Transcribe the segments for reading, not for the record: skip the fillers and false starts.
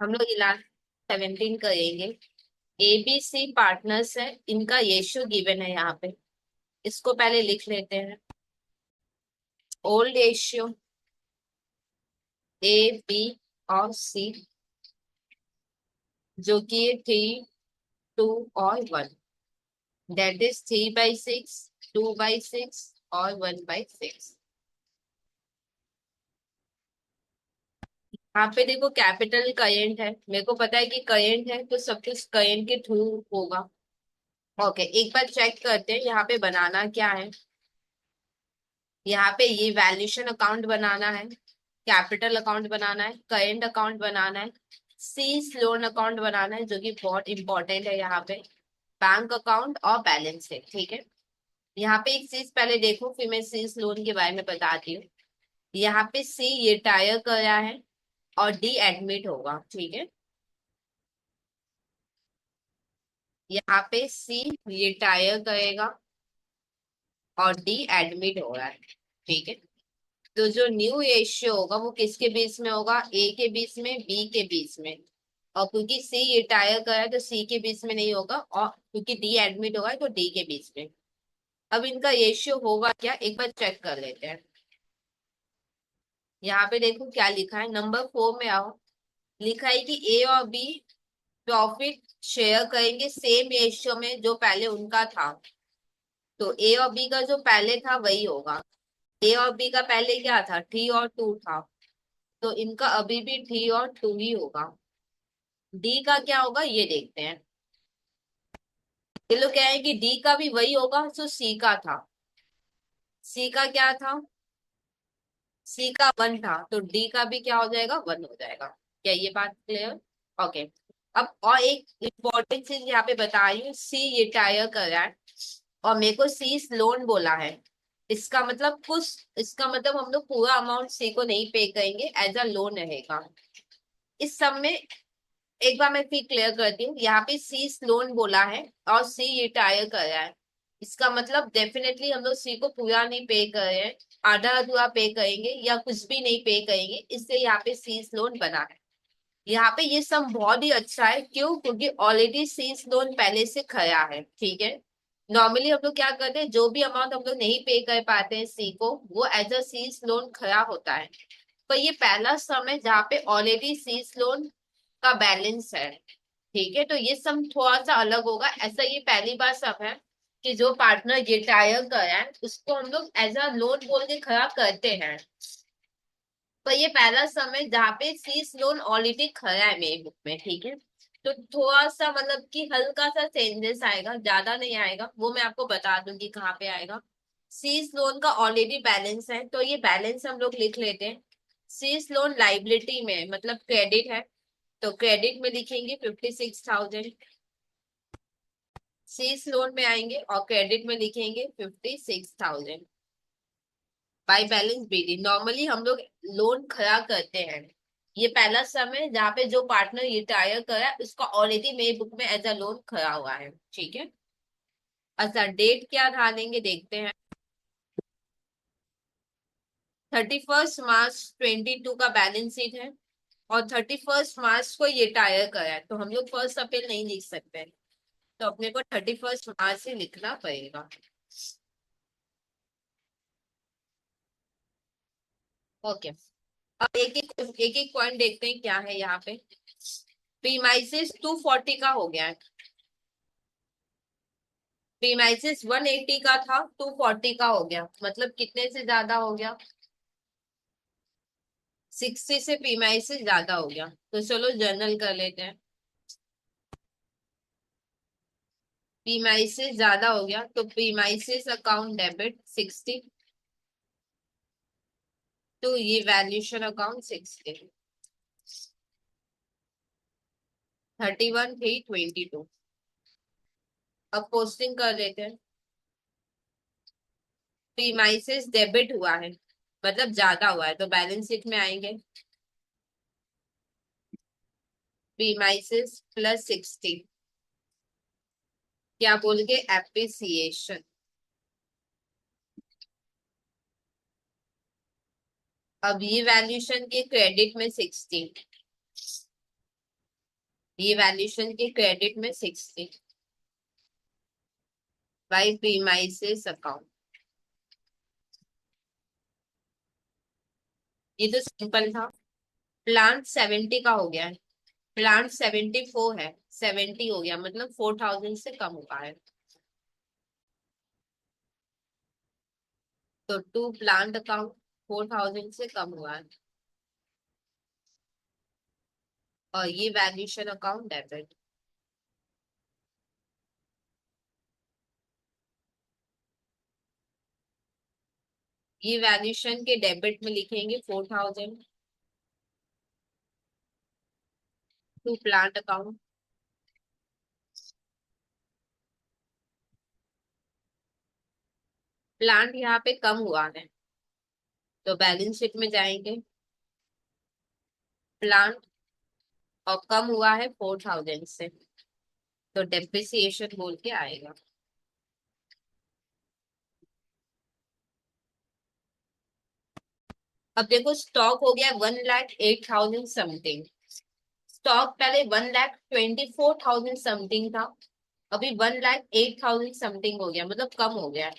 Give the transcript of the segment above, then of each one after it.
हम लोग इलाज 17 करेंगे। ABC पार्टनर्स है, इनका रेशियो गिवन है यहाँ पे। इसको पहले लिख लेते हैं। ओल्ड रेशियो AB और C, जो कि 3, 2 और 1। दैट इज 3/6, 2/6 और 1/6। यहाँ पे देखो कैपिटल करेंट है, मेरे को पता है कि करेंट है तो सब कुछ करेंट के थ्रू होगा। ओके, एक बार चेक करते हैं यहाँ पे बनाना क्या है। यहाँ पे ये वैल्यूएशन अकाउंट बनाना है, कैपिटल अकाउंट बनाना है, करेंट अकाउंट बनाना है, सीज लोन अकाउंट बनाना है, जो कि बहुत इंपॉर्टेंट है यहाँ पे, बैंक अकाउंट और बैलेंस है। ठीक है, यहाँ पे एक चीज पहले देखो, फिर मैं सीज लोन के बारे में बताती हूँ। यहाँ पे सी रिटायर करा है और डी एडमिट होगा। ठीक है, यहाँ पे सी रिटायर करेगा और डी एडमिट हो रहा है। ठीक है, तो जो न्यू रेशियो होगा वो किसके बीच में होगा? ए के बीच में, बी के बीच में। और क्योंकि सी रिटायर कर रहा है तो सी के बीच में नहीं होगा, और क्योंकि डी एडमिट होगा तो डी के बीच में। अब इनका रेशियो होगा क्या, एक बार चेक कर लेते हैं। यहाँ पे देखो क्या लिखा है, नंबर 4 में आओ। लिखा है कि ए और बी प्रॉफिट शेयर करेंगे सेम रेशियो में जो पहले उनका था। तो ए और बी का जो पहले था वही होगा। ए और बी का पहले क्या था? 3 और 2 था। तो इनका अभी भी 3 और 2 ही होगा। डी का क्या होगा ये देखते हैं। ये लोग कह रहे हैं कि डी का भी वही होगा जो सी का था। सी का क्या था? सी का 1 था, तो डी का भी क्या हो जाएगा? 1 हो जाएगा। क्या ये बात क्लियर? ओके। अब और एक इम्पोर्टेंट चीज यहाँ पे बता रही हूँ, सी रिटायर कर रहा है और मेरे को सी लोन बोला है। इसका मतलब हम लोग पूरा अमाउंट सी को नहीं पे करेंगे, एज अ लोन रहेगा। इस सब में एक बार मैं फिर क्लियर करती हूँ, यहाँ पे सी लोन बोला है और सी रिटायर कर रहा है। इसका मतलब डेफिनेटली हम लोग सी को पूरा नहीं पे कर रहे हैं, आधा अधूरा पे करेंगे या कुछ भी नहीं पे करेंगे, इससे यहाँ पे सी लोन बना है। यहाँ पे ये सम बहुत ही अच्छा है, क्यों? क्योंकि ऑलरेडी सी लोन पहले से खड़ा है। ठीक है, नॉर्मली हम लोग क्या करते हैं, जो भी अमाउंट हम लोग नहीं पे कर पाते हैं सी को, वो एज अ सी लोन खड़ा होता है। पर ये पहला सम है जहाँ पे ऑलरेडी सी लोन का बैलेंस है। ठीक है, तो ये सम थोड़ा सा अलग होगा। ऐसा ये पहली बार सम है कि जो पार्टनर रिटायर कर रहा है उसको हम लोग एज अ लोन बोल के खड़ा करते हैं। पर ये पहला सम है जहाँ पे सीज लोन ऑलरेडी खड़ा है मेरी बुक में। ठीक है, तो थोड़ा सा मतलब कि हल्का सा चेंजेस आएगा, ज्यादा नहीं आएगा, वो मैं आपको बता दूंगी कहाँ पे आएगा। सीज लोन का ऑलरेडी बैलेंस है, तो ये बैलेंस हम लोग लिख लेते हैं। सीज लोन लाइबिलिटी में मतलब क्रेडिट है, तो क्रेडिट में लिखेंगे 56,000। सीज लोन में आएंगे और क्रेडिट में लिखेंगे 56,000। बाय बैलेंस बीडी, नॉर्मली हम लोग लोन खड़ा करते हैं। ये पहला सम है जहाँ पे जो पार्टनर रिटायर करा है उसका ऑलरेडी मेरी बुक में एज अ लोन खड़ा हुआ है। ठीक है, अच्छा डेट क्या डालेंगे देखते हैं। 31 मार्च 22 का बैलेंस शीट है और 31 मार्च को ये रिटायर करा है, तो हम लोग 1 अप्रैल नहीं लिख सकते हैं, तो अपने को 31 मार्च से लिखना पड़ेगा। ओके, अब एक एक पॉइंट देखते हैं क्या है यहाँ पे। प्रीमाइसिस 240 का हो गया है, प्रीमाइसिस 180 का था, 240 का हो गया, मतलब कितने से ज्यादा हो गया? 60 से प्रीमाइसिस ज्यादा हो गया। तो चलो जर्नल कर लेते हैं। प्रीमाइसिस ज्यादा हो गया तो प्रीमाइसिस अकाउंट डेबिट 60, तो ये वैल्यूएशन अकाउंट 60। 31/3/22। अब पोस्टिंग कर लेते हैं। प्रीमाइसिस डेबिट हुआ है, मतलब ज्यादा हुआ है, तो बैलेंस शीट में आएंगे प्रीमाइसिस +60, क्या बोल के एप्रिसिएशन। अब ये वैल्यूएशन के क्रेडिट में 60, ये वैल्यूएशन के क्रेडिट में 60 बाई प्रीमाइसेस अकाउंट। ये तो सिंपल था। प्लांट 70 का हो गया है। प्लांट 74 है, 70 हो गया मतलब 4000 से कम हुआ है। तो टू प्लांट अकाउंट 4000 से कम हुआ है। और ये वैल्यूएशन अकाउंट डेबिट। ये वैल्यूएशन के डेबिट में लिखेंगे 4000 टू प्लांट अकाउंट। प्लांट यहाँ पे कम हुआ है तो बैलेंस शीट में जाएंगे। प्लांट और कम हुआ है 4000 से, तो डेप्रिसिएशन बोल के आएगा। अब देखो स्टॉक हो गया 1,08,000 समथिंग। स्टॉक पहले 1,24,000 समथिंग था, अभी 1,08,000 समथिंग हो गया, मतलब कम हो गया।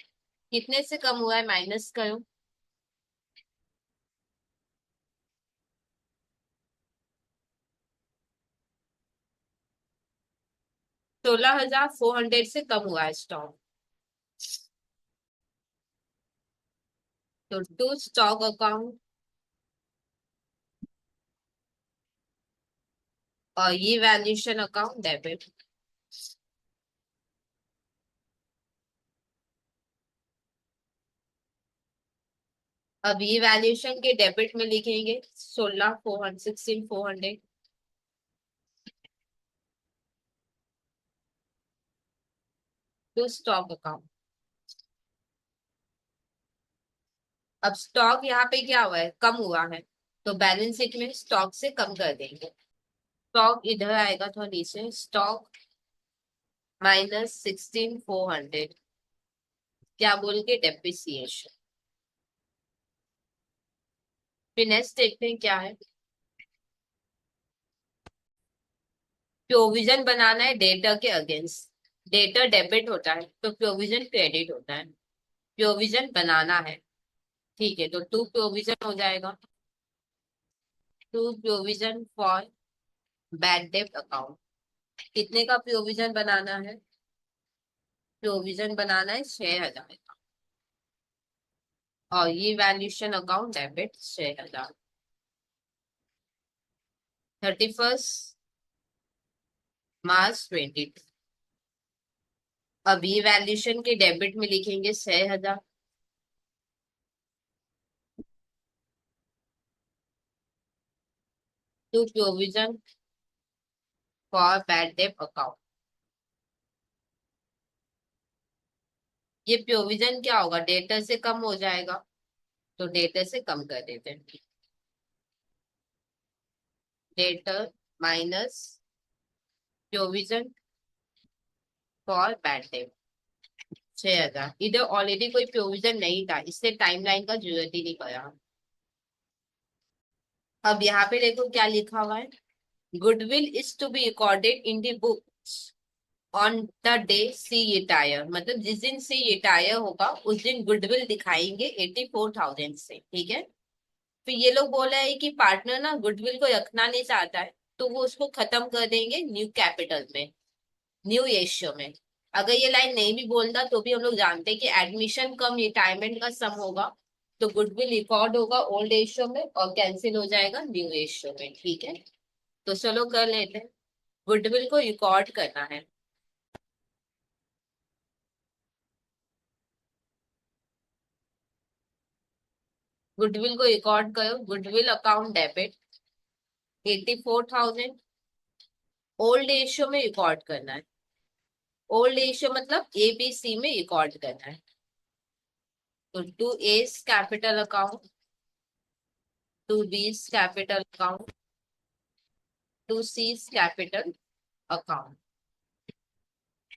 कितने से कम हुआ है माइनस करो। 16,400 से कम हुआ है स्टॉक। तो टू स्टॉक अकाउंट और ये वैल्यूएशन अकाउंट डेबिट। अब ये वैल्यूएशन के डेबिट में लिखेंगे 16,400 टू स्टॉक अकाउंट। अब स्टॉक यहाँ पे क्या हुआ है, कम हुआ है, तो बैलेंस शीट में स्टॉक से कम कर देंगे। स्टॉक इधर आएगा थोड़ा नीचे, स्टॉक -16,400, क्या बोल के डेप्रिसिएशन। फिर नेक्स्ट देखते हैं क्या है। प्रोविजन बनाना है डेटर के अगेंस्ट। डेटर डेबिट होता है तो प्रोविजन क्रेडिट होता है। प्रोविजन बनाना है, ठीक है, तो टू प्रोविजन हो जाएगा। To provision for bad debt account. कितने का प्रोविजन बनाना है। प्रोविजन बनाना है 6,000 का। और ये वैल्यूएशन अकाउंट डेबिट 6,000। 31 मार्च 22। अब ये वैल्यूएशन के डेबिट में लिखेंगे 6,000 to provision for bad debt account. ये प्रोविजन क्या होगा, डेटर से कम हो जाएगा, तो डेटर से कम कर देते हैं। Debtor minus provision for bad date 6,000। इधर ऑलरेडी कोई प्रोविजन नहीं था, इससे टाइमलाइन का जरूरत ही नहीं पड़ा। अब यहाँ पे देखो क्या लिखा हुआ है। Goodwill is to be recorded in the books on the day C retire, मतलब जिस दिन सी रिटायर होगा उस दिन गुडविल दिखाएंगे 84,000 से, ठीक है। फिर ये लोग बोल रहे हैं कि पार्टनर ना गुडविल को रखना नहीं चाहता है, तो वो उसको खत्म कर देंगे न्यू कैपिटल में, न्यू रेशियो में। अगर ये लाइन नहीं भी बोलता तो भी हम लोग जानते हैं कि एडमिशन कम रिटायरमेंट का सम होगा, तो गुडविल रिकॉर्ड होगा ओल्ड रेशियो में और कैंसिल हो जाएगा न्यू रेशियो में, ठीक है। तो चलो कर लेते हैं। गुडविल को रिकॉर्ड करना है। गुडविल को रिकॉर्ड करो, goodwill account debit 84,000। Old ratio में रिकॉर्ड करना है। ओल्ड रेशियो मतलब ABC में रिकॉर्ड करना है। तो to A's capital account, to B's capital account, to C's capital account.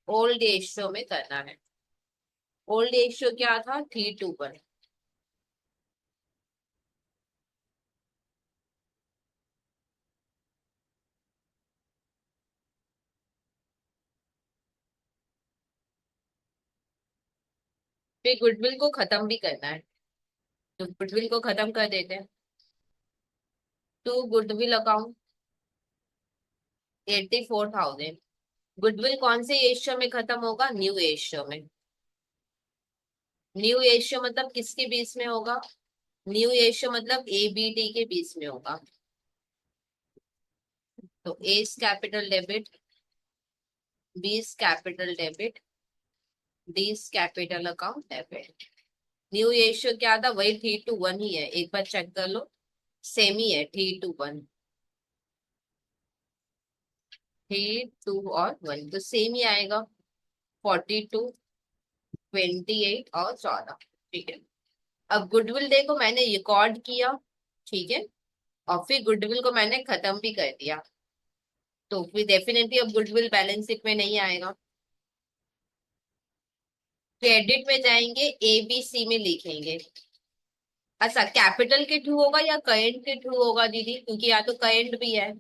Old ratio में करना है। ओल्ड रेशियो क्या था, 3:1। फिर गुडविल को खत्म भी करना है, तो गुडविल को खत्म कर देते हैं। To goodwill account 84,000। गुडविल कौन से एशियो में खत्म होगा? न्यू एशियो में। न्यू एशियो मतलब किसके बीच में होगा? न्यू एशियो मतलब ABD के बीच में होगा। तो S capital debit, B's capital debit, D's capital account debit. New ratio क्या था? वही 3:1 ही है, एक बार चेक कर लो। सेम ही है, 3:1। 3, 2 और 1 तो सेम ही आएगा। 42, 28 और 14। ठीक है। अब गुडविल देखो मैंने रिकॉर्ड किया, ठीक है, और फिर गुडविल को मैंने खत्म भी कर दिया, तो फिर डेफिनेटली अब गुडविल बैलेंस शीट में नहीं आएगा। क्रेडिट में जाएंगे, ABC में लिखेंगे। अच्छा, कैपिटल के थ्रू होगा या करेंट के थ्रू होगा दीदी? क्योंकि यहाँ तो करेंट भी है।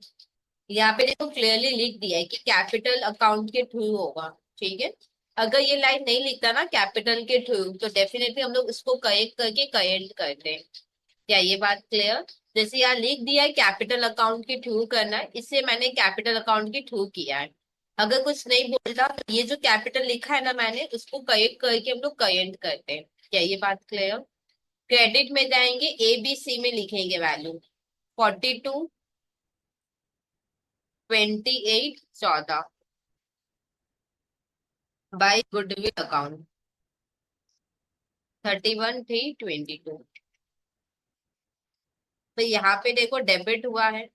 यहाँ पे देखो क्लियरली लिख दिया है कि कैपिटल अकाउंट के थ्रू होगा। ठीक है। अगर ये लाइन नहीं लिखता ना कैपिटल के थ्रू, तो डेफिनेटली हम लोग इसको करेक्ट करके करेंट करते हैं। क्या ये बात क्लियर? जैसे यहाँ लिख दिया है कैपिटल अकाउंट के थ्रू करना है, इससे मैंने कैपिटल अकाउंट के थ्रू किया है। अगर कुछ नहीं बोलता तो ये जो कैपिटल लिखा है ना मैंने, उसको करेक्ट करके हम लोग करेंट करते हैं। क्या ये बात क्लियर? क्रेडिट में जाएंगे, ABC में लिखेंगे वैल्यू। 42, 28, 14 by goodwill account 31, 3, 22। तो यहाँ पे देखो डेबिट हुआ है,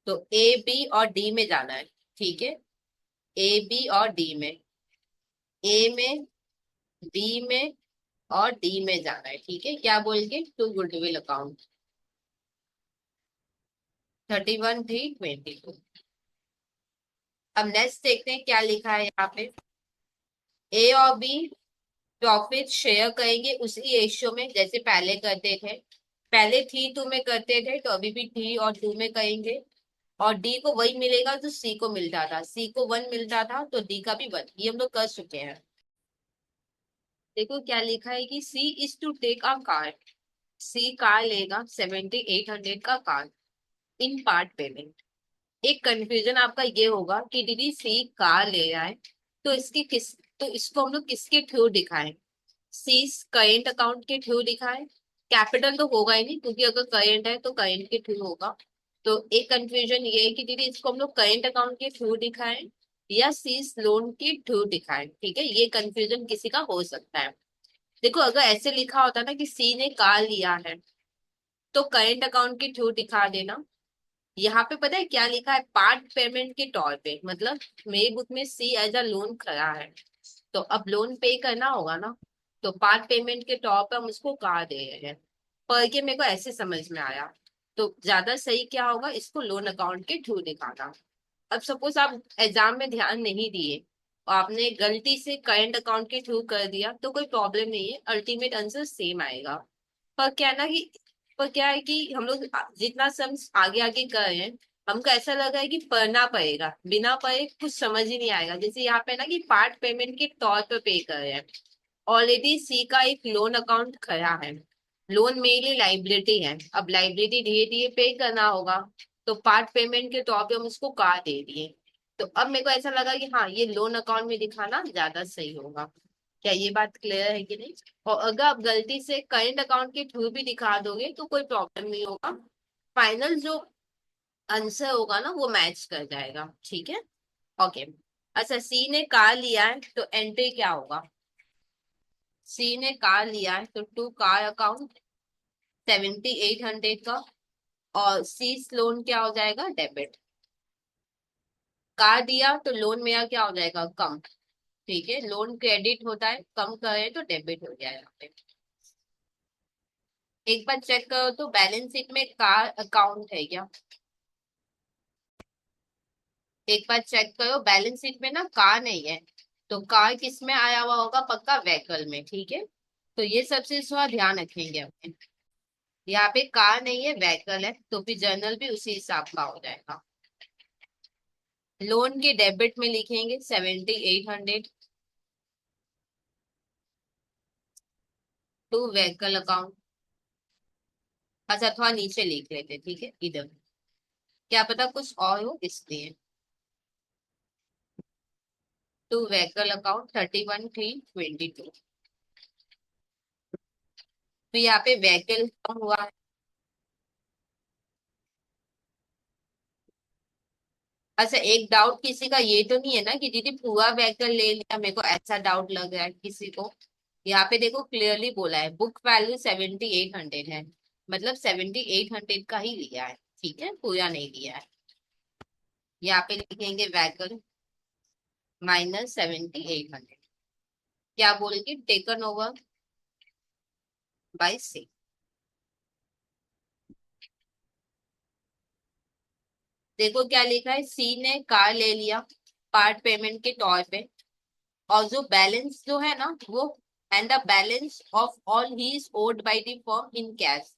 तो A, B और D में जाना है। ठीक है। A, B और D में, A में, B में और D में जाना है। ठीक है। क्या बोल के? To goodwill account 31, 3, 22। अब नेक्स्ट देखते हैं क्या लिखा है यहाँ पे। A और B प्रॉफिट शेयर करेंगे उसी रेशियो में जैसे पहले करते थे। पहले 3:2 में करते थे, तो अभी भी 3 और 2 में करेंगे। और D को वही मिलेगा जो C को मिलता था। C को 1 मिलता था तो D का भी 1, ये हम लोग कर चुके हैं। देखो क्या लिखा है कि C is to take a car. C car लेगा 7800 का कार इन पार्ट पेमेंट। एक कंफ्यूजन आपका ये होगा कि दीदी C कार ले रहा है, तो इसकी किस, तो इसको हम लोग किसके थ्रू दिखाएं? सीज करेंट अकाउंट के थ्रू लिखा है। कैपिटल तो होगा ही नहीं, क्योंकि अगर करेंट है तो करेंट के थ्रू होगा। तो एक कंफ्यूजन ये है कि दीदी इसको हम लोग करेंट अकाउंट के थ्रू दिखाएं या सीज लोन के थ्रू दिखाएं। ठीक है, ये कंफ्यूजन किसी का हो सकता है। देखो अगर ऐसे लिखा होता ना कि सी ने कार लिया है, तो करेंट अकाउंट के थ्रू दिखा देना। यहाँ पे पता है क्या लिखा है? पार्ट पेमेंट के तौर पे, मतलब मेरी बुक में सी एज अ लोन खड़ा है, तो अब लोन पे करना होगा ना, तो पार्ट पेमेंट के तौर पर हम उसको कहा दे रहे हैं। पर के मेरे को ऐसे समझ में आया, तो ज्यादा सही क्या होगा? इसको लोन अकाउंट के थ्रू दिखाना। अब सपोज आप एग्जाम में ध्यान नहीं दिए और आपने गलती से करंट अकाउंट के थ्रू कर दिया, तो कोई प्रॉब्लम नहीं है, अल्टीमेट आंसर सेम आएगा। पर क्या है ना कि, पर क्या है कि हम लोग जितना सम आगे आगे कर रहे हैं, हमको ऐसा लगा है कि पढ़ना पड़ेगा, बिना पढ़े कुछ समझ ही नहीं आएगा। जैसे यहाँ पे ना कि पार्ट पेमेंट के तौर पे पे कर रहे हैं। ऑलरेडी सी का एक लोन अकाउंट खड़ा है, लोन मेरे लिए लाइबिलिटी है, अब लाइबिलिटी धीरे धीरे पे करना होगा, तो पार्ट पेमेंट के तौर पे हम उसको कार दे दिए। तो अब मेरे को ऐसा लगा कि हाँ, ये लोन अकाउंट में दिखाना ज्यादा सही होगा। क्या ये बात क्लियर है कि नहीं? और अगर आप गलती से करंट अकाउंट के थ्रू भी दिखा दोगे तो कोई प्रॉब्लम नहीं होगा, फाइनल जो आंसर होगा ना वो मैच कर जाएगा। ठीक है। ओके। अच्छा, सी ने कार लिया है तो एंट्री क्या होगा? सी ने कार लिया है तो टू कार अकाउंट 7800 का, और सी लोन क्या हो जाएगा? डेबिट। कार दिया तो लोन मेरा क्या हो जाएगा? कम। ठीक है, लोन क्रेडिट होता है, कम करे तो डेबिट हो जाएगा यहाँ पे। एक बार चेक करो तो बैलेंस शीट में कार अकाउंट है क्या? एक बार चेक करो बैलेंस शीट में ना कार नहीं है, तो कार किस में आया हुआ होगा? पक्का व्हीकल में। ठीक है, तो ये सबसे थोड़ा ध्यान रखेंगे अपने। यहाँ पे कार नहीं है, व्हीकल है, तो फिर जर्नल भी उसी हिसाब का हो जाएगा। लोन के डेबिट में लिखेंगे 7800। To vehicle account. अच्छा थोड़ा नीचे लिख लेते, ठीक है इधर, क्या पता कुछ और हो इसलिए। To vehicle account 31/3/22। तो यहाँ पे व्हीकल कम हुआ है। अच्छा एक डाउट किसी का ये तो नहीं है ना कि दीदी पूरा व्हीकल ले लिया, मेरे को ऐसा डाउट लग रहा है किसी को। यहाँ पे देखो क्लियरली बोला है बुक वैल्यू 7800 है, मतलब 7800 का ही लिया है, ठीक है पूरा नहीं लिया है। यहाँ पे लिखेंगे व्हीकल -7800, क्या बोल के टेकन ओवर बाय सी। देखो क्या लिखा है, सी ने कार ले लिया पार्ट पेमेंट के तौर पे, और जो बैलेंस जो है ना वो, and the balance of all he is owed by the firm in cash,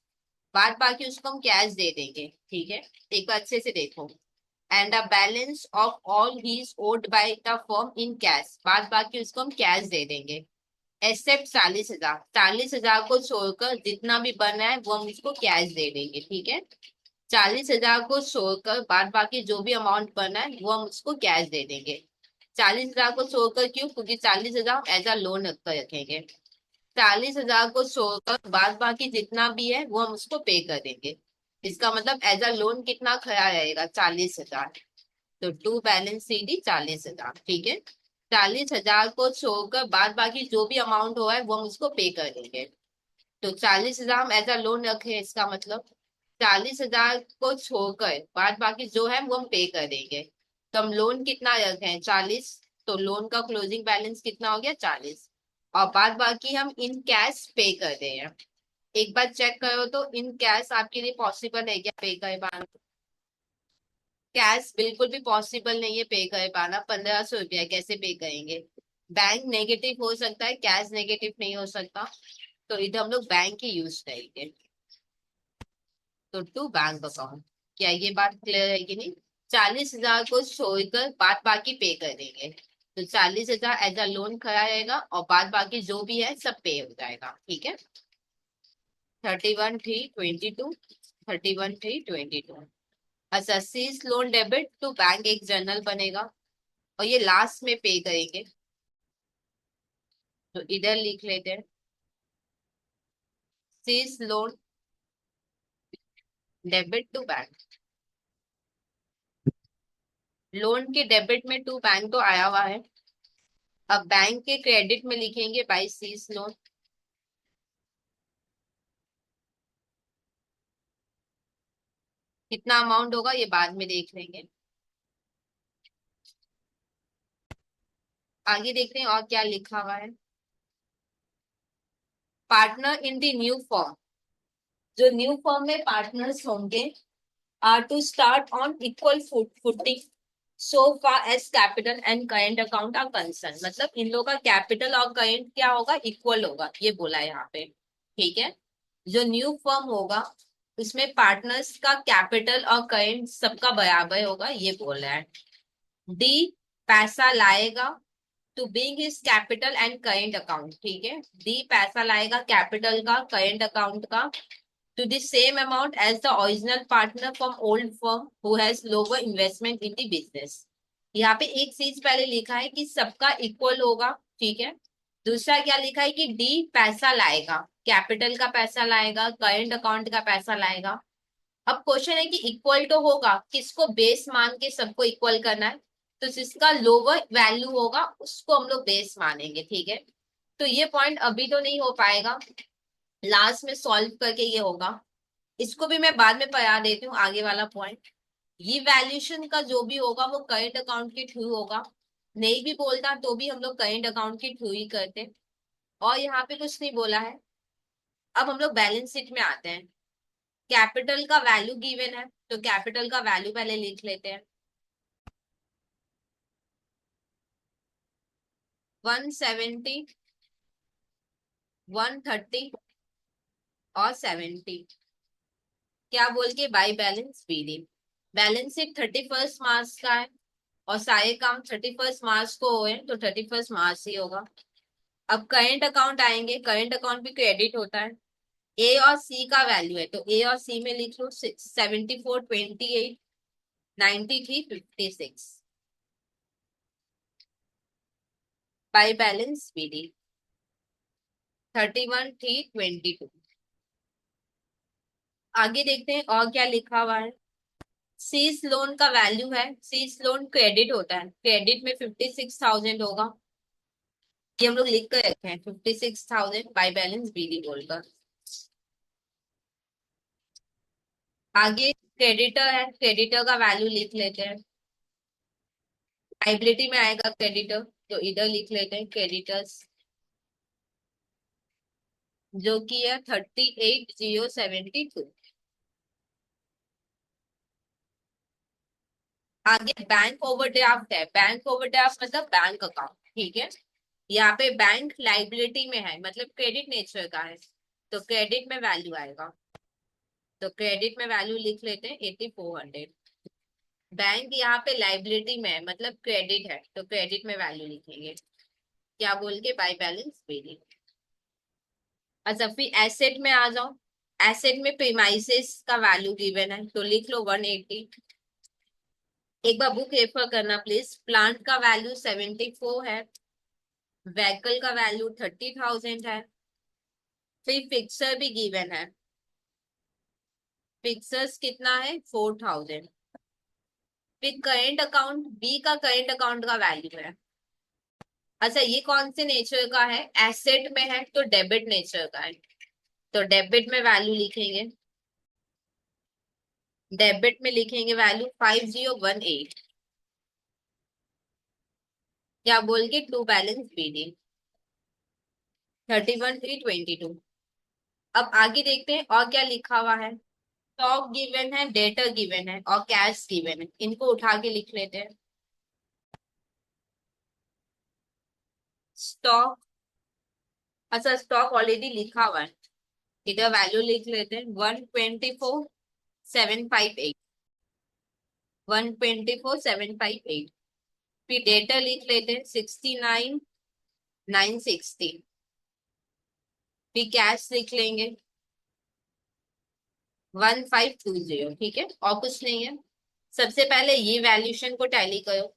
बाद बाकी उसको हम कैश दे देंगे, ठीक है एक बार अच्छे से देखो। And the balance of all he is owed by the firm in cash, बाद बाकी उसको हम कैश दे देंगे, एक्सेप्ट 40,000, 40,000 को छोड़कर जितना भी बना है वो हम उसको कैश दे देंगे, ठीक है। 40,000 को छोड़कर बाद बाकी जो भी अमाउंट बना है वो हम उसको कैश दे देंगे। 40,000 को छोड़कर क्यों, क्योंकि 40,000 एज अ लोन रखकर रखेंगे। 40,000 को छोड़कर बाद बाकी जितना भी है वो हम उसको पे कर देंगे। इसका मतलब एज अ लोन कितना खड़ा रहेगा, 40,000। तो टू बैलेंस सीडी 40,000, ठीक है। 40,000 को छोड़कर बाद बाकी जो भी अमाउंट हुआ है वो हम उसको पे कर देंगे। तो 40,000 हम एज अ लोन रखे, इसका मतलब 40,000 को छोड़कर बाद बाकी जो है वो हम पे कर देंगे। तो हम लोन कितना रखे हैं, 40, तो लोन का क्लोजिंग बैलेंस कितना हो गया, 40, और बाद बाकी हम इन कैश पे कर दे रहे हैं। एक बार चेक करो तो इन कैश आपके लिए पॉसिबल है क्या पे कर पाना? कैश बिल्कुल भी पॉसिबल नहीं है पे कर पाना, 1,500 रुपया कैसे पे करेंगे? बैंक नेगेटिव हो सकता है, कैश नेगेटिव नहीं हो सकता, तो इधर हम लोग बैंक ही यूज करेंगे। तो टू बैंक अकाउंट, क्या ये बात क्लियर है कि नहीं? 40,000 को छोड़कर बाद बाकी पे कर देंगे, तो 40,000 एज अ लोन खड़ा रहेगा और बाद बाकी जो भी है सब पे हो जाएगा, ठीक है। 31/3/22, 31/3/22। अच्छा C's loan debit to bank एक जर्नल बनेगा, और ये लास्ट में पे करेंगे, तो इधर लिख लेते हैं C's loan debit to bank. Loan के डेबिट में टू बैंक तो आया हुआ है, अब बैंक के क्रेडिट में लिखेंगे बाई सीज लोन। कितना अमाउंट होगा ये बाद में देख लेंगे, आगे देखते हैं और क्या लिखा हुआ है। Partner in the new firm, जो न्यू फॉर्म में पार्टनर्स होंगे are to start on equal footing so far as capital and current account are concern, मतलब इन लोगों का कैपिटल और करेंट क्या होगा, इक्वल होगा, ये बोला है यहाँ पे, ठीक है। जो न्यू फर्म होगा उसमें पार्टनर्स का कैपिटल और करेंट सबका बराबर होगा, ये बोल रहा है। डी पैसा लाएगा to bring his capital and current account, ठीक है। डी पैसा लाएगा कैपिटल का करेंट अकाउंट का to the same amount as the original partner from old firm who has lower investment in the business। यहाँ पे एक चीज पहले लिखा है कि सबका इक्वल होगा, ठीक है। दूसरा क्या लिखा है कि डी पैसा लाएगा, कैपिटल का पैसा लाएगा, करंट अकाउंट का पैसा लाएगा। अब क्वेश्चन है कि इक्वल तो होगा, किसको बेस मान के सबको इक्वल करना है, तो जिसका लोअर वैल्यू होगा उसको हम लोग बेस मानेंगे, ठीक है। तो ये पॉइंट अभी तो नहीं हो पाएगा, लास्ट में सॉल्व करके ये होगा, इसको भी मैं बाद में पढ़ा देती हूँ आगे वाला पॉइंट। ये वैल्यूएशन का जो भी होगा वो करंट अकाउंट के थ्रू होगा, नहीं भी बोलता तो भी हम लोग करंट अकाउंट के थ्रू ही करते। और यहाँ पे कुछ नहीं बोला है। अब हम लोग बैलेंस शीट में आते हैं, कैपिटल का वैल्यू गिवन है तो कैपिटल का वैल्यू पहले लिख लेते हैं। 170, 130 और 70, क्या बोल के by balance BD. Balance sheet 31 March का है और सारे काम 31 मार्च को हुए तो 31 मार्च ही होगा। अब करंट अकाउंट आएंगे, करंट अकाउंट भी क्रेडिट होता है। ए और सी का वैल्यू है तो ए और सी में लिख लो 74, 28, 93, 56 बाई बैलेंस बीडी 31, 3, 22। आगे देखते हैं और क्या लिखा हुआ है। सीज लोन का वैल्यू है, सीज लोन क्रेडिट होता है, क्रेडिट में 56,000 होगा। ये हम लोग लिख कर रखे हैं 56,000 बाई बैलेंस बीडी बोलकर। आगे क्रेडिटर है, क्रेडिटर का वैल्यू लिख लेते हैं। लाइबिलिटी में आएगा क्रेडिटर, तो इधर लिख लेते हैं क्रेडिटर्स, जो कि है 38,072। आगे बैंक ओवरड्राफ्ट है, बैंक ओवरड्राफ्ट मतलब बैंक अकाउंट, ठीक है। यहाँ पे बैंक लाइबिलिटी में है मतलब क्रेडिट नेचर का है, तो क्रेडिट में वैल्यू आएगा। तो क्रेडिट में वैल्यू लिख लेते हैं 8,400। बैंक यहाँ पे लाइबिलिटी में है मतलब क्रेडिट है, तो क्रेडिट में वैल्यू लिखेंगे क्या बोल के, बाय बैलेंस पेड। अच्छा फिर एसेट में आ जाओ। एसेट में प्रीमाइसेस का वैल्यू गिवन है तो लिख लो 180। एक बार बुक रेफर करना प्लीज। प्लांट का वैल्यू 74 है, व्हीकल का वैल्यू 30,000 है। फिर फिक्सर भी गिवन है, फिक्सर्स कितना है 4,000। फिर करेंट अकाउंट, बी का करेंट अकाउंट का वैल्यू है। अच्छा ये कौन से नेचर का है, एसेट में है तो डेबिट नेचर का है, तो डेबिट में वैल्यू लिखेंगे। डेबिट में लिखेंगे वैल्यू 5018, क्या बोल के टू बैलेंस बीडी 31, 3, 22। अब आगे देखते हैं और क्या लिखा हुआ है। स्टॉक गिवन है, डेटर गिवन है और कैश गिवन है, इनको उठा के लिख लेते हैं। स्टॉक, अच्छा स्टॉक ऑलरेडी लिखा हुआ है, इधर वैल्यू लिख लेते हैं 124,758, 124,758। फिर डेटर लिख लेते हैं 69,960। फिर कैश लिख लेंगे 1520, ठीक है और कुछ नहीं है। सबसे पहले ये वैल्यूएशन को टैली करो।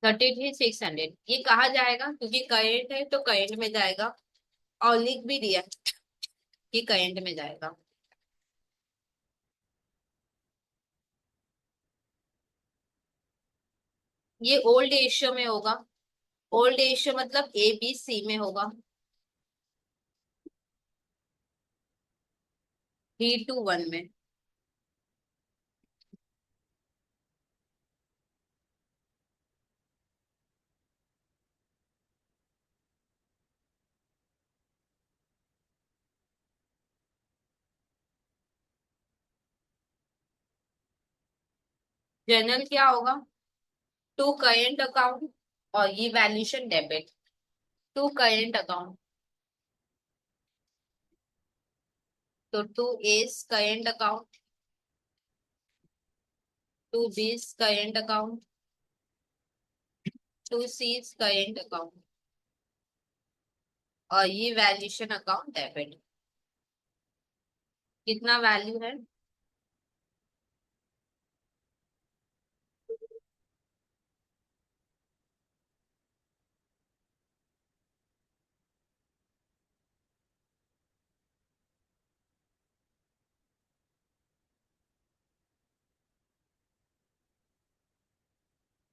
33,600 ये कहा जाएगा क्योंकि करेंट है तो करेंट में जाएगा, और लिख भी दिया कि करेंट में जाएगा। ये ओल्ड एशियो में होगा, ओल्ड एशियो मतलब ए बी सी में होगा, 3 to 1 में। जनरल क्या होगा, टू करेंट अकाउंट, और ये valuation debit, to current account, तो to S current account, to B's current account, to C's current account, और ये वैल्यूएशन अकाउंट डेबिट। कितना वैल्यू है,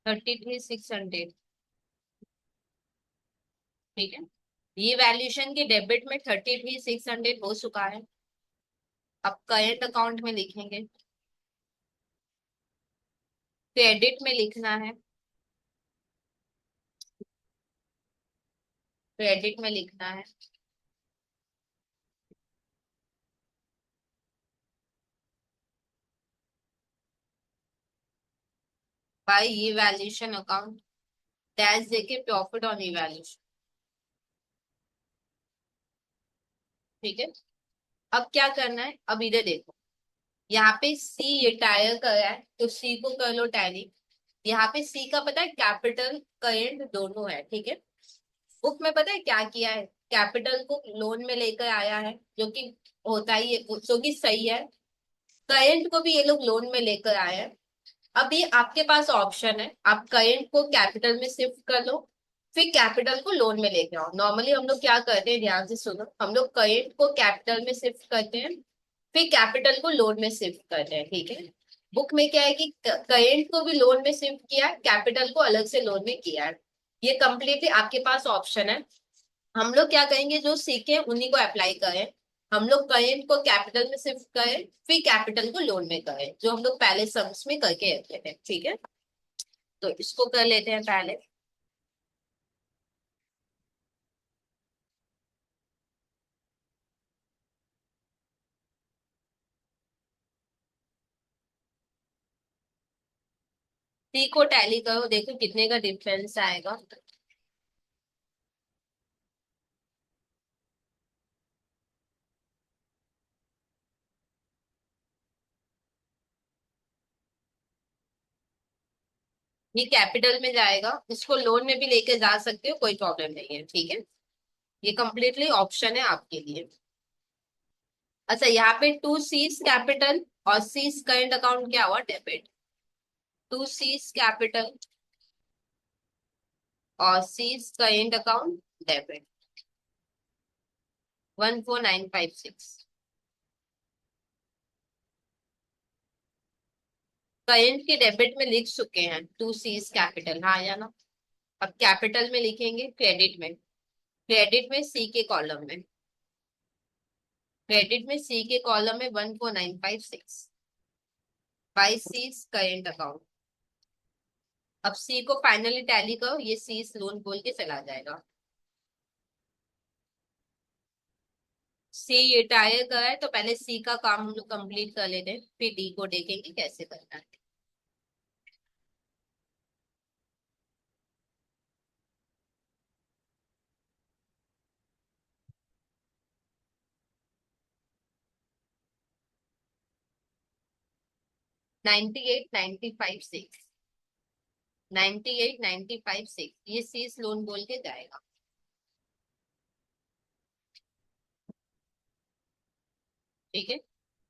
33,600, ठीक है। ये वैल्यूएशन के डेबिट में 33,600 हो चुका है। अब करेंट अकाउंट में लिखेंगे क्रेडिट में लिखना है, क्रेडिट में लिखना है बाय इवैल्यूएशन अकाउंट, डैश देके प्रॉफिट ऑन इवैल्यूएशन। ठीक है। अब क्या करना है, अब इधर देखो, यहाँ पे सी ये टायर का है तो सी को कर लो टैली। यहाँ पे सी का पता है कैपिटल करेंट दोनों है, ठीक है। बुक में पता है क्या किया है, कैपिटल को लोन में लेकर आया है, जो कि होता ही है, जो कि सही है। करेंट को भी ये लोग लोन में लेकर आए हैं। अभी आपके पास ऑप्शन है, आप करेंट को कैपिटल में शिफ्ट कर लो, फिर कैपिटल को लोन में लेके आओ। नॉर्मली हम लोग क्या करते हैं, ध्यान से सुनो, हम लोग करेंट को कैपिटल में शिफ्ट करते हैं, फिर कैपिटल को लोन में शिफ्ट करते हैं, ठीक है। बुक में क्या है कि करेंट को भी लोन में शिफ्ट किया है, कैपिटल को अलग से लोन में किया है। ये कंप्लीटली आपके पास ऑप्शन है। हम लोग क्या करेंगे, जो सीखे हैं उन्हीं को अप्लाई करें। हम लोग करेंट को कैपिटल में शिफ्ट करें, फिर कैपिटल को लोन में करें, जो हम लोग पहले सम्स में करके रखे थे, ठीक है। तो इसको कर लेते हैं पहले। सी को टैली करो, देखो कितने का डिफरेंस आएगा। ये कैपिटल में जाएगा, इसको लोन में भी लेके जा सकते हो, कोई प्रॉब्लम नहीं है, ठीक है। ये कंप्लीटली ऑप्शन है आपके लिए। अच्छा, यहाँ पे टू सीज कैपिटल और सीज करंट अकाउंट क्या हुआ, डेबिट। टू सीज कैपिटल और C's current account debit, 14956। Current के डेबिट में लिख चुके हैं टू सीज कैपिटल, हाँ या ना। अब कैपिटल में लिखेंगे क्रेडिट में, क्रेडिट में सी के कॉलम में, क्रेडिट में सी के कॉलम में 14956 बाई सीज करंट अकाउंट। अब सी को फाइनली टैली करो, ये सी लोन बोल के चला जाएगा। सी ये टायर का है तो पहले सी का काम हम लोग कंप्लीट कर लेते हैं, फिर डी को देखेंगे कैसे करना है। 98,95,6, 98,95,6 ये सी लोन बोल के जाएगा। ठीक है।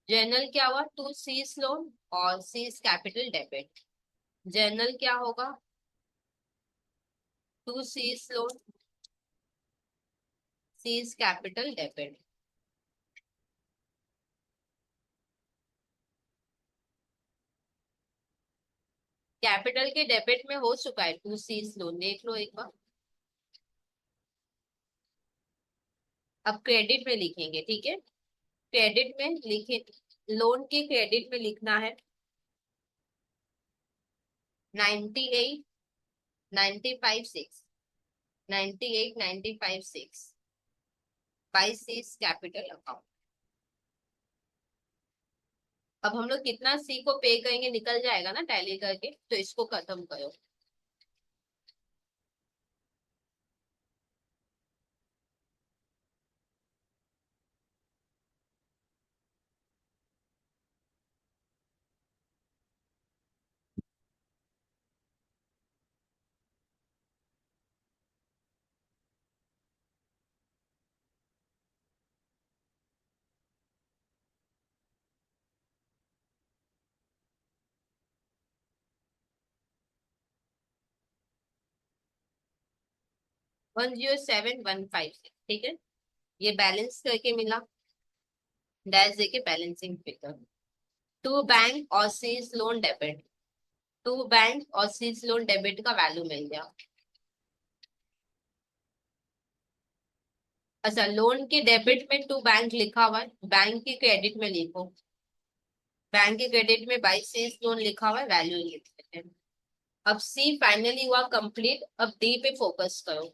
जर्नल क्या हुआ, टू सीज लोन और सीज कैपिटल डेबिट। जर्नल क्या होगा, to C's loan, C's capital debit. Capital के डेबिट में हो चुका है टू सीज लोन, देख लो एक बार। अब क्रेडिट में लिखेंगे, ठीक है। क्रेडिट में लिखे, लोन के क्रेडिट में लिखना है 98,95,6, 98,95,6 बाई सीज कैपिटल अकाउंट। अब हम लोग कितना सी को पे करेंगे निकल जाएगा ना टैली करके, तो इसको खत्म करो। 107,156, ठीक है। ये बैलेंस करके मिला, डैश देके बैलेंसिंग फिगर। टू बैंक और C's loan debit, to bank और सीज लोन डेबिट का वैल्यू मिल गया। अच्छा, लोन के डेबिट में टू बैंक लिखा हुआ है, बैंक के क्रेडिट में लिखो, बैंक के क्रेडिट में बाई सीज लोन लिखा हुआ है, वैल्यू लिख देते हैं। अब सी फाइनली हुआ कंप्लीट, अब डी पे फोकस करो।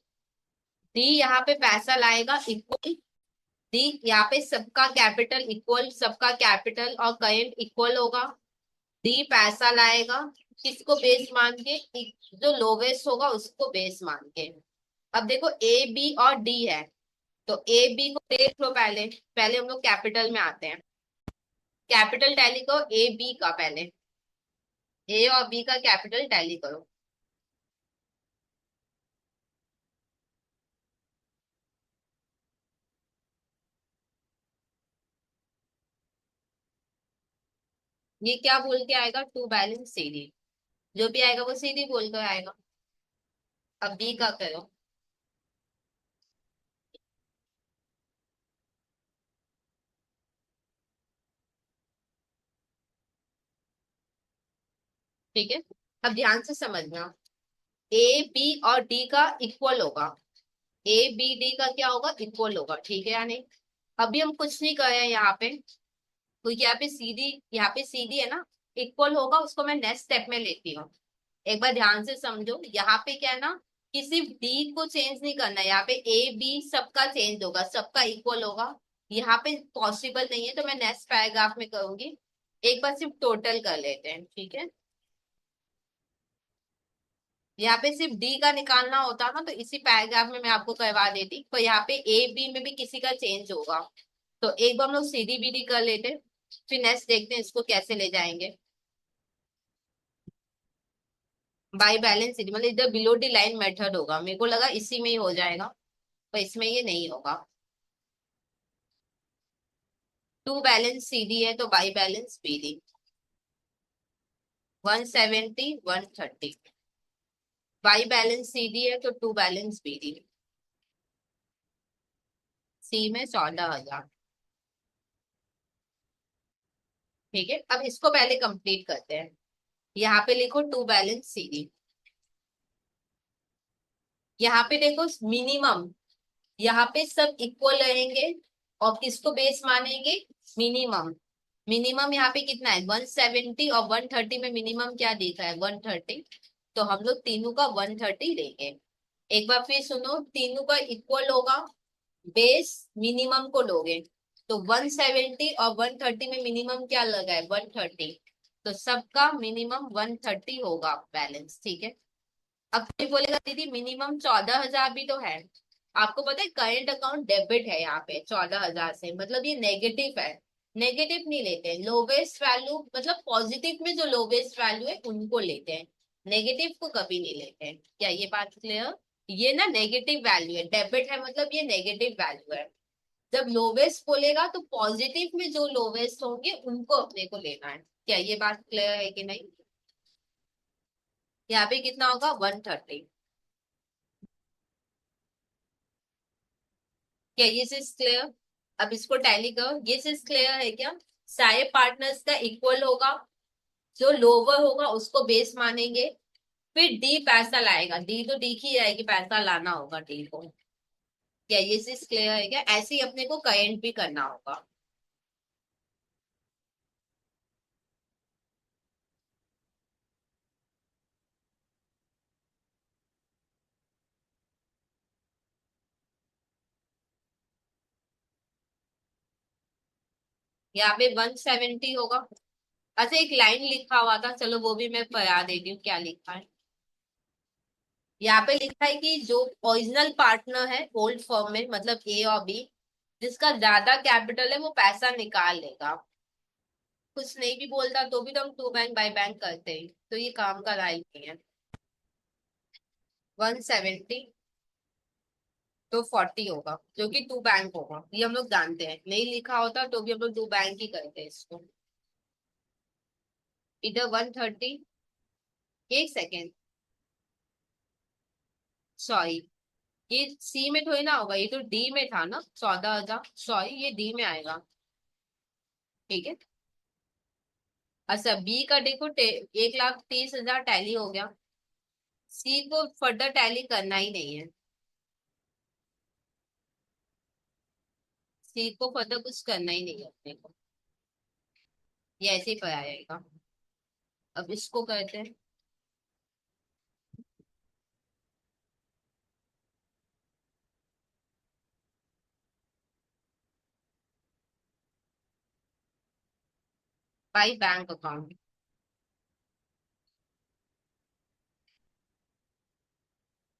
डी यहाँ पे पैसा लाएगा इक्वल, डी यहाँ पे सबका कैपिटल इक्वल, सबका कैपिटल और करेंट इक्वल होगा। डी पैसा लाएगा, किसको बेस मान के, जो लोवेस्ट होगा उसको बेस मान के। अब देखो ए बी और डी है, तो ए बी को देख लो पहले, पहले हम लोग कैपिटल में आते हैं। कैपिटल टैली करो ए बी का पहले, ए और बी का कैपिटल टैली करो। ये क्या बोल के आएगा, टू बैलेंस सीडी, जो भी आएगा वो सीडी बोल कर आएगा। अब बी का करो। ठीक है, अब ध्यान से समझना, ए बी और डी का इक्वल होगा, ए बी डी का क्या होगा, इक्वल होगा, ठीक है या नहीं। अभी हम कुछ नहीं कर रहे हैं यहाँ पे, क्योंकि यहाँ पे सीधी है ना, इक्वल होगा, उसको मैं नेक्स्ट स्टेप में लेती हूँ। एक बार ध्यान से समझो, यहाँ पे क्या है ना, कि सिर्फ डी को चेंज नहीं करना है, यहाँ पे ए बी सबका चेंज होगा, सबका इक्वल होगा। यहाँ पे पॉसिबल नहीं है, तो मैं नेक्स्ट पैराग्राफ में करूंगी। एक बार सिर्फ टोटल कर लेते हैं, ठीक है। यहाँ पे सिर्फ डी का निकालना होता ना, तो इसी पैराग्राफ में मैं आपको करवा देती, पर यहाँ पे ए बी में भी किसी का चेंज होगा। तो एक बार हम लोग सीधी बीडी कर लेते हैं, फिर नेक्स्ट देखते हैं इसको कैसे ले जाएंगे। बाई बैलेंस सीडी मतलब इधर बिलो दी लाइन मेथड होगा, मेरे को लगा इसी में ही हो जाएगा, पर इसमें ये नहीं होगा। टू बैलेंस सीडी है तो by balance BD. 170 130, by balance CD है तो टू बैलेंस बीडी। सी में 14,000। ठीक है, अब इसको पहले कंप्लीट करते हैं। यहाँ पे लिखो टू बैलेंस सीडी। यहाँ पे देखो मिनिमम, यहाँ पे सब इक्वल रहेंगे, और किसको बेस मानेंगे, मिनिमम। मिनिमम यहाँ पे कितना है, 170, और 130 में मिनिमम क्या देखा है, 130। तो हम लोग तीनों का 130 लेंगे। एक बार फिर सुनो, तीनों का इक्वल होगा, बेस मिनिमम को लोगे, तो 170 और 130 में मिनिमम क्या लगा है, 130। तो सबका मिनिमम 130 होगा बैलेंस, ठीक है। अब कोई बोलेगा दीदी मिनिमम 14,000 भी तो है। आपको पता है करंट अकाउंट डेबिट है यहाँ पे 14,000 से, मतलब ये नेगेटिव है। नेगेटिव नहीं लेते हैं, लोवेस्ट वैल्यू मतलब पॉजिटिव में जो लोवेस्ट वैल्यू है उनको लेते हैं, नेगेटिव को कभी नहीं लेते हैं। क्या ये बात क्लियर। ये ना नेगेटिव वैल्यू है, डेबिट है मतलब ये नेगेटिव वैल्यू है। जब लोवेस्ट बोलेगा तो पॉजिटिव में जो लोवेस्ट होंगे उनको अपने को लेना है। क्या ये बात क्लियर है कि नहीं। यहाँ पे कितना होगा, 130। क्या ये चीज क्लियर। अब इसको टैली करो, ये चीज क्लियर है क्या। सारे पार्टनर्स का इक्वल होगा, जो लोअर होगा उसको बेस मानेंगे। फिर डी पैसा लाएगा, डी तो डी की आएगी, पैसा लाना होगा डी को। क्या ये चीज क्लियर है क्या, ऐसे ही अपने को करेंट भी करना होगा। यहाँ पे 170 होगा। अच्छा एक लाइन लिखा हुआ था, चलो वो भी मैं पढ़ा देती हूँ क्या लिखा है। यहाँ पे लिखा है कि जो ओरिजिनल पार्टनर है ओल्ड फर्म में, मतलब ए और बी, जिसका ज्यादा कैपिटल है वो पैसा निकाल लेगा। कुछ नहीं भी बोलता तो भी तो हम टू बैंक बाई बैंक करते हैं, तो ये काम का राइट नहीं है। 170 तो 40 होगा, जो कि टू बैंक होगा, ये हम लोग जानते हैं, नहीं लिखा होता तो भी हम लोग टू बैंक ही करते हैं इसको। इधर 130, एक सेकेंड, सॉरी, ये सी में थोड़ी ना होगा, ये तो डी में था ना 14,000, सॉरी ये डी में आएगा। ठीक है। अच्छा बी का देखो 1,30,000 टैली हो गया। सी को फर्दर टैली करना ही नहीं है, सी को फर्दर कुछ करना ही नहीं है अपने को, ये ऐसे ही पढ़ा जाएगा। अब इसको करते हैं। By bank account.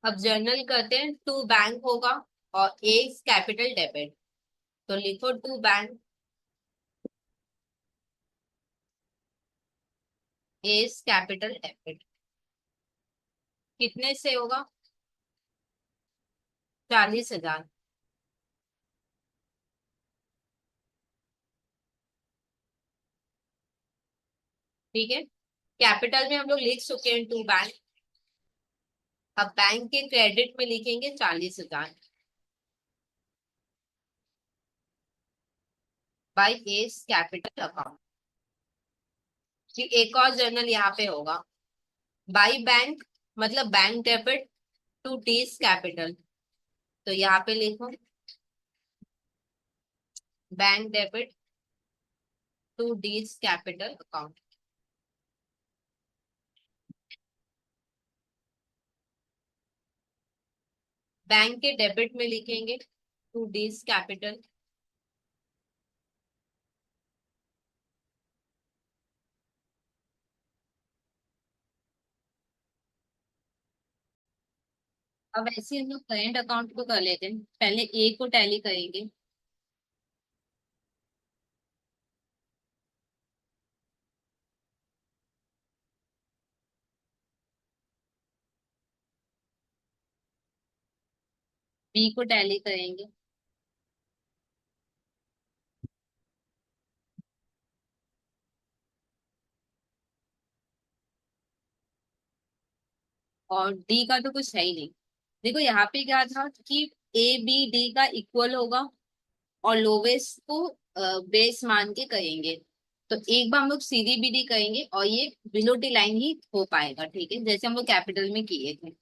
अब जर्नल करते हैं, टू बैंक होगा और ए कैपिटल डेबिट। तो लिखो to bank as capital debit. कितने से होगा? 40,000। ठीक है, कैपिटल में हम लोग लिख चुके हैं टू बैंक। अब बैंक के क्रेडिट में लिखेंगे 40,000 बाई एज कैपिटल अकाउंट। फिर एक और जर्नल यहाँ पे होगा, बाई बैंक मतलब bank debit to D's capital. तो यहाँ पे लिखो bank debit to D's capital account. Bank के डेबिट में लिखेंगे टू डीज कैपिटल। अब ऐसे हम लोग करेंट अकाउंट को कर लेते हैं, पहले ए को टैली करेंगे। बी को टैली करेंगे। और डी का तो कुछ है ही नहीं। देखो यहाँ पे क्या था कि ए बी डी का इक्वल होगा और लोवेस्ट को बेस मान के करेंगे। तो एक बार हम लोग सीधी बीडी करेंगे और ये बिलो डी लाइन ही हो पाएगा। ठीक है, जैसे हम लोग कैपिटल में किए थे।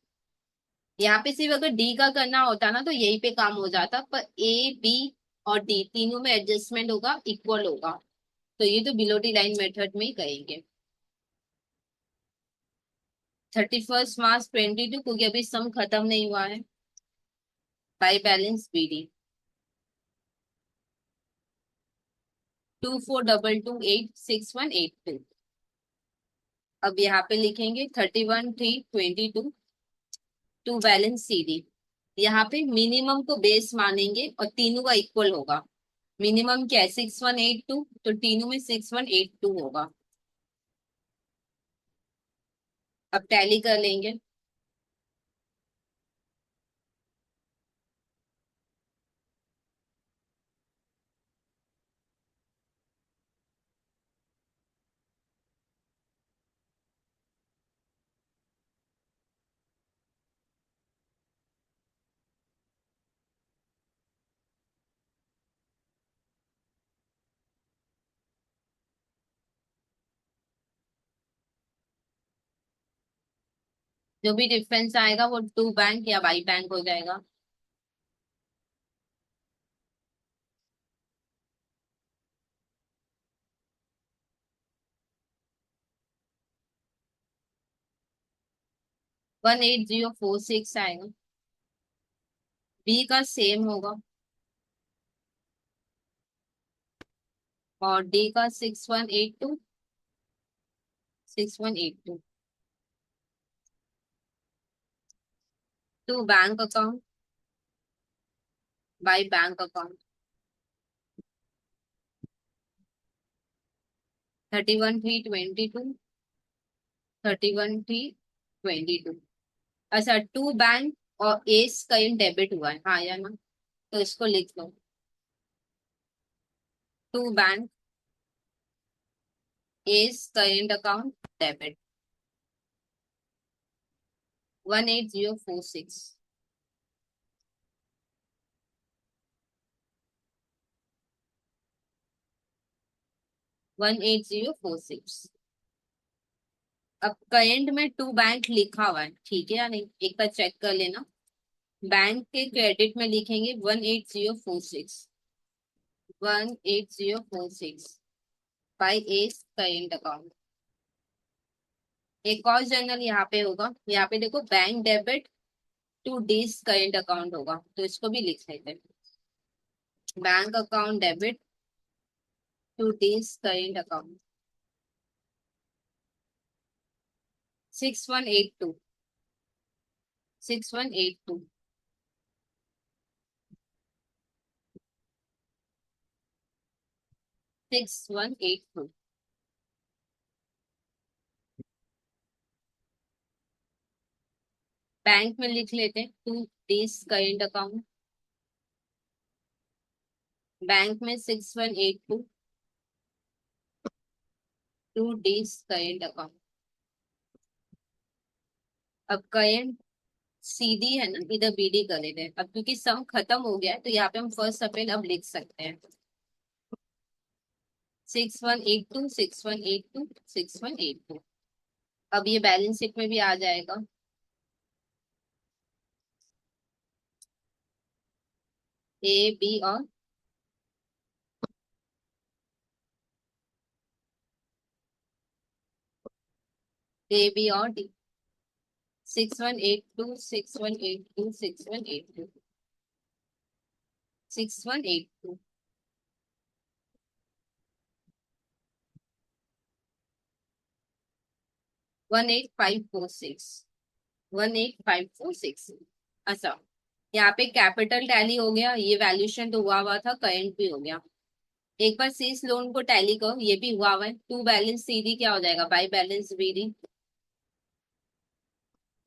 यहाँ पे सिर्फ अगर डी का करना होता ना तो यही पे काम हो जाता, पर ए बी और डी तीनों में एडजस्टमेंट होगा, इक्वल होगा। तो ये तो बिलो डी लाइन मेथड में ही करेंगे। 31 मार्च 22, क्योंकि अभी सम खत्म नहीं हुआ है। By balance BD 242286,182। अब यहाँ पे लिखेंगे 31/3/22 टू बैलेंस सीडी। यहाँ पे मिनिमम को बेस मानेंगे और तीनों का इक्वल होगा। मिनिमम क्या है? 6182, तो तीनों में 6182 होगा। अब टैली कर लेंगे। जो भी डिफरेंस आएगा वो टू बैंक या बाई बैंक हो जाएगा। 18046 आएगा। बी का सेम होगा और डी का 6182 to bank account by bank account. 31/3/22, 31/3/22। अच्छा, टू बैंक और एस कहीं डेबिट हुआ है, हाँ या ना? तो इसको लिख लो, to bank S current account debit 18046। 18046। अब करेंट में टू बैंक लिखा हुआ है, ठीक है या नहीं, एक बार चेक कर लेना। बैंक के क्रेडिट में लिखेंगे 18046, 18046 बाई एस करेंट अकाउंट। एक और जर्नल यहाँ पे होगा, यहाँ पे देखो bank debit to D's current account होगा, तो इसको भी लिख लेते हैं। Bank account debit to D's current account. 6182। 6182। 6182। Bank में लिख लेते हैं 2 days करेंट अकाउंट। बैंक में 6182, 2 days करेंट अकाउंट। अब करेंट सीडी है ना, इधर बीडी कर लेते हैं अब, क्योंकि सम खत्म हो गया है तो यहाँ पे हम फर्स्ट अप्रैल अब लिख सकते हैं। 6182, 6182, 6182। अब ये बैलेंस शीट में भी आ जाएगा। ए बी और ए बी और डी। 6182, 6182, 6182, 6182। 18546, 18546। अच्छा, यहाँ पे कैपिटल टैली हो गया, ये वैल्यूएशन तो हुआ हुआ था, करंट भी हो गया। एक बार सीस लोन को टैली करो, ये भी हुआ हुआ है। टू बैलेंस सीडी क्या हो जाएगा, by balance BD,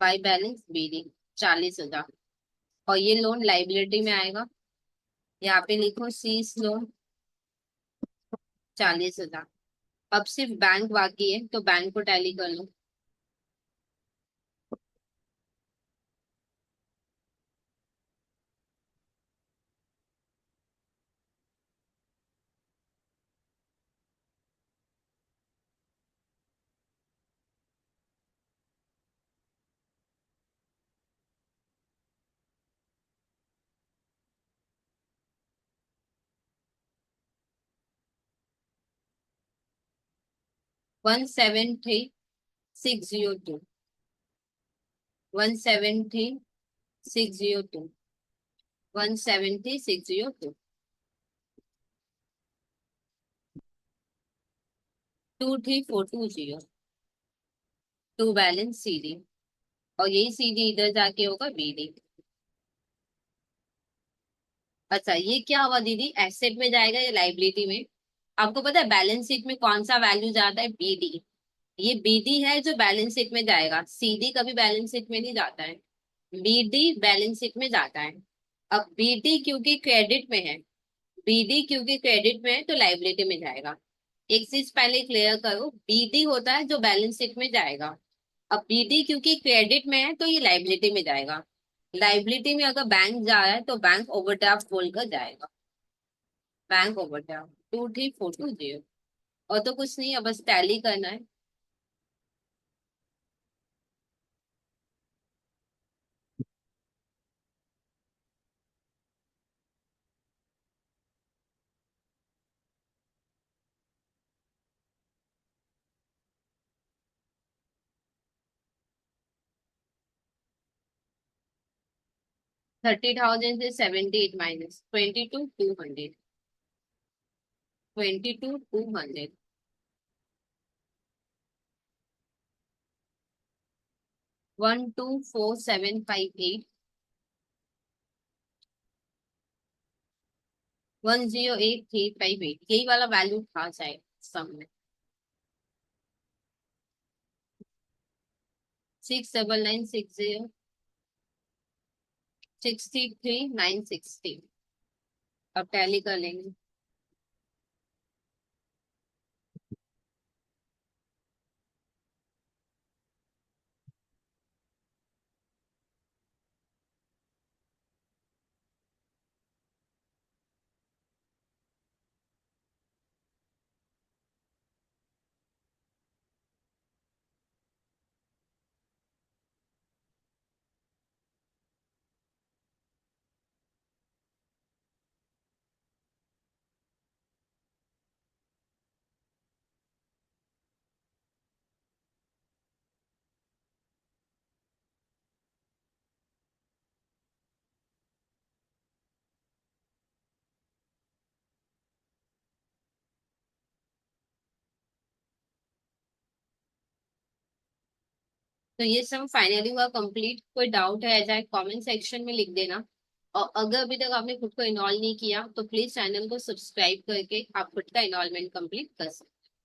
by balance BD 40,000। और ये लोन लाइबिलिटी में आएगा। यहाँ पे लिखो सीस लोन 40,000। अब सिर्फ बैंक बाकी है तो बैंक को टैली कर लो। 173,602, 173,602, 173,602। 23420, टू बैलेंस सीडी। और यही सीडी इधर जाके होगा बीडी। अच्छा, ये क्या हुआ दीदी, एसेट में जाएगा या लाइबिलिटी में? आपको पता है बैलेंस शीट में कौन सा वैल्यू जाता है, बीडी। ये बीडी है जो बैलेंस शीट में जाएगा, सीडी कभी बैलेंस शीट में नहीं जाता है। बीडी बैलेंस शीट में जाता है। अब बीडी क्योंकि क्रेडिट में है, बीडी क्योंकि क्रेडिट में है तो लाइबिलिटी में जाएगा। एक चीज पहले क्लियर करो, बीडी होता है जो बैलेंस शीट में जाएगा। अब बीडी क्योंकि क्रेडिट में है तो ये लाइबिलिटी में जाएगा। लाइबिलिटी में अगर बैंक जा रहा है तो बैंक ओवरड्राफ्ट बोलकर जाएगा। Bank overdraft 23420। और तो कुछ नहीं है, बस टैली करना है। 30,000 से 78 माइनस 22,200, 22,200। 124,758, 108,358, यही वाला वैल्यू था शायद सम में। 69960, 63,960। अब टैली कर लेंगे। तो ये सम फाइनली हुआ कंप्लीट। कोई डाउट है चाहे कमेंट सेक्शन में लिख देना। और अगर अभी तक आपने खुद को इनरोल नहीं किया तो प्लीज चैनल को सब्सक्राइब करके आप खुद का इनरोलमेंट कंप्लीट कर सकते हैं।